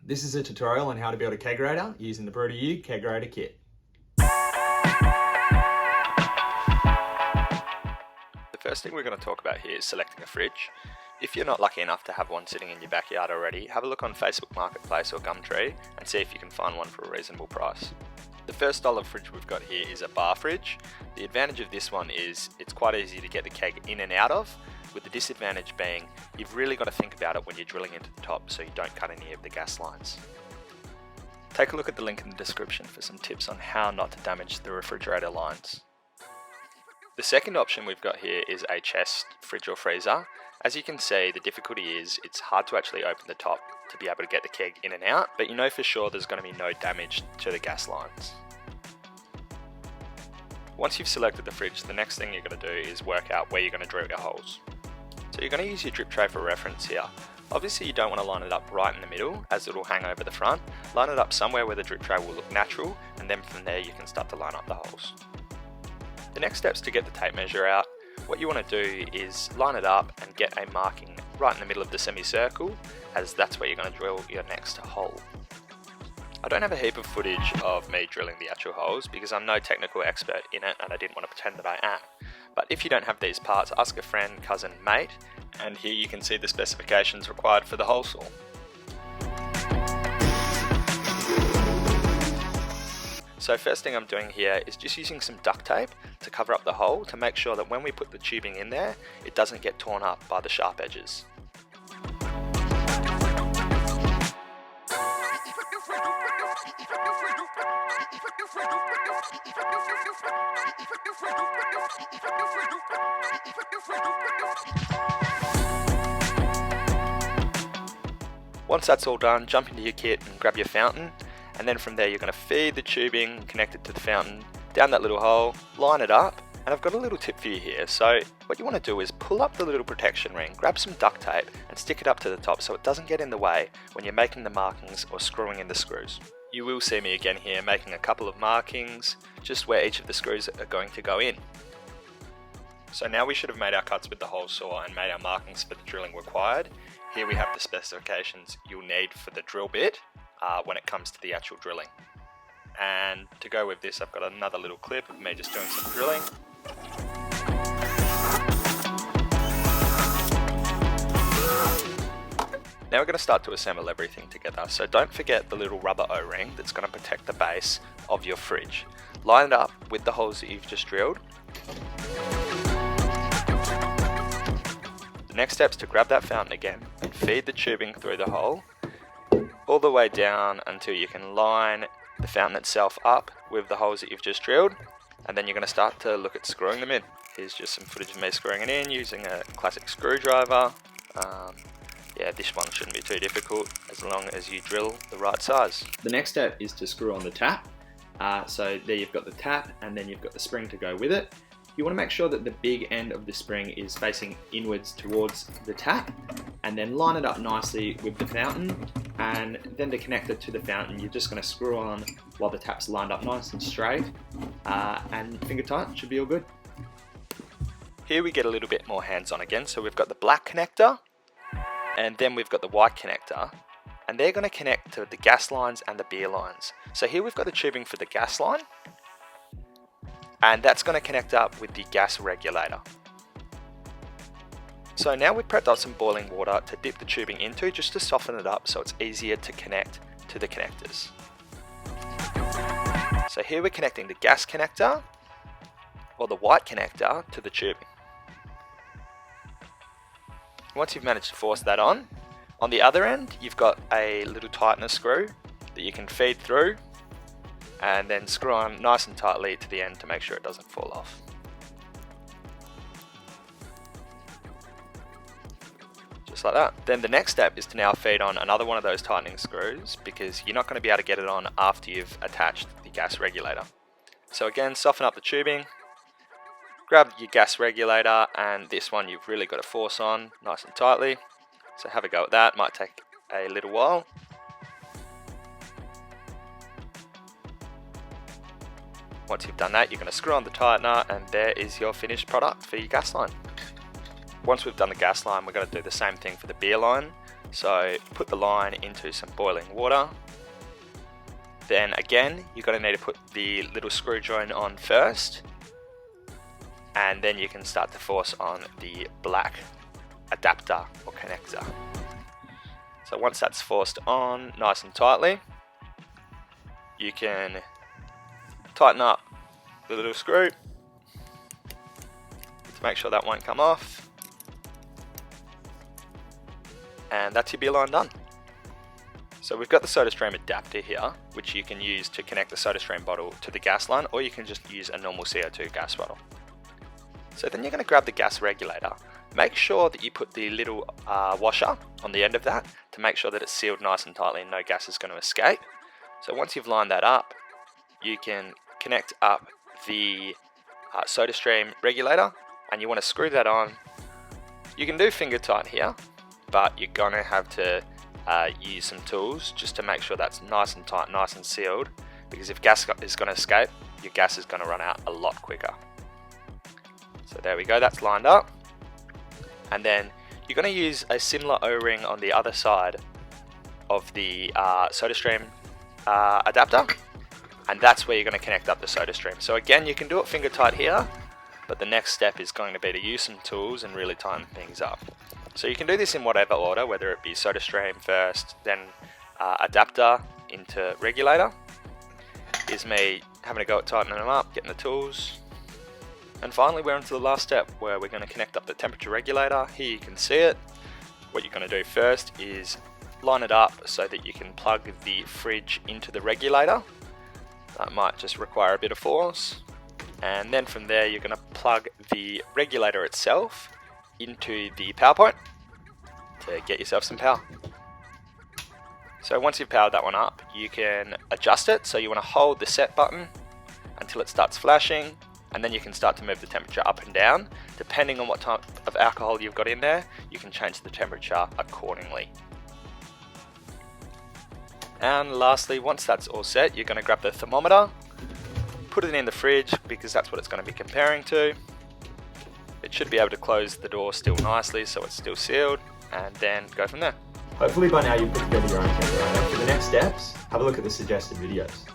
This is a tutorial on how to build a kegerator using the Brew You Kegerator Kit. The first thing we're going to talk about here is selecting a fridge. If you're not lucky enough to have one sitting in your backyard already, have a look on Facebook Marketplace or Gumtree and see if you can find one for a reasonable price. The first style of fridge we've got here is a bar fridge. The advantage of this one is it's quite easy to get the keg in and out of, with the disadvantage being you've really got to think about it when you're drilling into the top so you don't cut any of the gas lines. Take a look at the link in the description for some tips on how not to damage the refrigerator lines. The second option we've got here is a chest fridge or freezer. As you can see, the difficulty is it's hard to actually open the top to be able to get the keg in and out, but you know for sure there's going to be no damage to the gas lines. Once you've selected the fridge, the next thing you're going to do is work out where you're going to drill your holes. So you're going to use your drip tray for reference here. Obviously you don't want to line it up right in the middle as it will hang over the front. Line it up somewhere where the drip tray will look natural, and then from there you can start to line up the holes. The next step is to get the tape measure out. What you want to do is line it up and get a marking right in the middle of the semicircle, as that's where you're going to drill your next hole. I don't have a heap of footage of me drilling the actual holes because I'm no technical expert in it and I didn't want to pretend that I am. But if you don't have these parts, ask a friend, cousin, mate, and here you can see the specifications required for the hole saw. So first thing I'm doing here is just using some duct tape to cover up the hole to make sure that when we put the tubing in there, it doesn't get torn up by the sharp edges. Once that's all done, jump into your kit and grab your fountain, and then from there you're going to feed the tubing connected to the fountain down that little hole, line it up, and I've got a little tip for you here. So what you want to do is pull up the little protection ring, grab some duct tape and stick it up to the top so it doesn't get in the way when you're making the markings or screwing in the screws. You will see me again here making a couple of markings just where each of the screws are going to go in. So now we should have made our cuts with the hole saw and made our markings for the drilling required. Here we have the specifications you'll need for the drill bit when it comes to the actual drilling. And to go with this, I've got another little clip of me just doing some drilling. Now we're going to start to assemble everything together, so don't forget the little rubber O-ring that's going to protect the base of your fridge. Line it up with the holes that you've just drilled. The next step is to grab that fountain again and feed the tubing through the hole all the way down until you can line the fountain itself up with the holes that you've just drilled, and then you're going to start to look at screwing them in. Here's just some footage of me screwing it in using a classic screwdriver. Yeah, this one shouldn't be too difficult as long as you drill the right size. The next step is to screw on the tap. So there you've got the tap and then you've got the spring to go with it. You want to make sure that the big end of the spring is facing inwards towards the tap, and then line it up nicely with the fountain, and then the connector to the fountain you're just going to screw on while the tap's lined up nice and straight, and finger tight, should be all good. Here we get a little bit more hands-on again, so we've got the black connector and then we've got the white connector, and they're going to connect to the gas lines and the beer lines. So here we've got the tubing for the gas line, and that's going to connect up with the gas regulator. So now we've prepped up some boiling water to dip the tubing into just to soften it up so it's easier to connect to the connectors. So here we're connecting the gas connector or the white connector to the tubing. Once you've managed to force that on the other end you've got a little tightener screw that you can feed through and then screw on nice and tightly to the end to make sure it doesn't fall off. Just like that. Then the next step is to now feed on another one of those tightening screws because you're not going to be able to get it on after you've attached the gas regulator. So again, soften up the tubing, grab your gas regulator, and this one you've really got to force on nice and tightly. So have a go at that, might take a little while. Once you've done that, you're going to screw on the tightener and there is your finished product for your gas line. Once we've done the gas line, we're going to do the same thing for the beer line. So put the line into some boiling water. Then again, you're going to need to put the little screw joint on first, and then you can start to force on the black adapter or connector. So once that's forced on nice and tightly, you can tighten up the little screw to make sure that won't come off, and that's your beer line done. So we've got the SodaStream adapter here, which you can use to connect the SodaStream bottle to the gas line, or you can just use a normal CO2 gas bottle. So then you're going to grab the gas regulator. Make sure that you put the little washer on the end of that to make sure that it's sealed nice and tightly and no gas is going to escape. So once you've lined that up, you can connect up the SodaStream regulator, and you want to screw that on. You can do finger tight here, but you're going to have to use some tools just to make sure that's nice and tight, nice and sealed, because if gas is going to escape, your gas is going to run out a lot quicker. So there we go, that's lined up. And then you're going to use a similar O-ring on the other side of the SodaStream adapter, and that's where you're going to connect up the SodaStream. So again, you can do it finger tight here, but the next step is going to be to use some tools and really tighten things up. So you can do this in whatever order, whether it be SodaStream first, then adapter into regulator. Here's me having a go at tightening them up, getting the tools. And finally we're into the last step where we're going to connect up the temperature regulator. Here you can see it. What you're going to do first is line it up so that you can plug the fridge into the regulator. That might just require a bit of force. And then from there you're going to plug the regulator itself into the power point to get yourself some power. So once you've powered that one up, you can adjust it. So you want to hold the set button until it starts flashing, and then you can start to move the temperature up and down. Depending on what type of alcohol you've got in there, you can change the temperature accordingly. And lastly, once that's all set, you're going to grab the thermometer, put it in the fridge because that's what it's going to be comparing to. It should be able to close the door still nicely so it's still sealed, and then go from there. Hopefully by now you've put together your own kegerator. For the next steps, have a look at the suggested videos.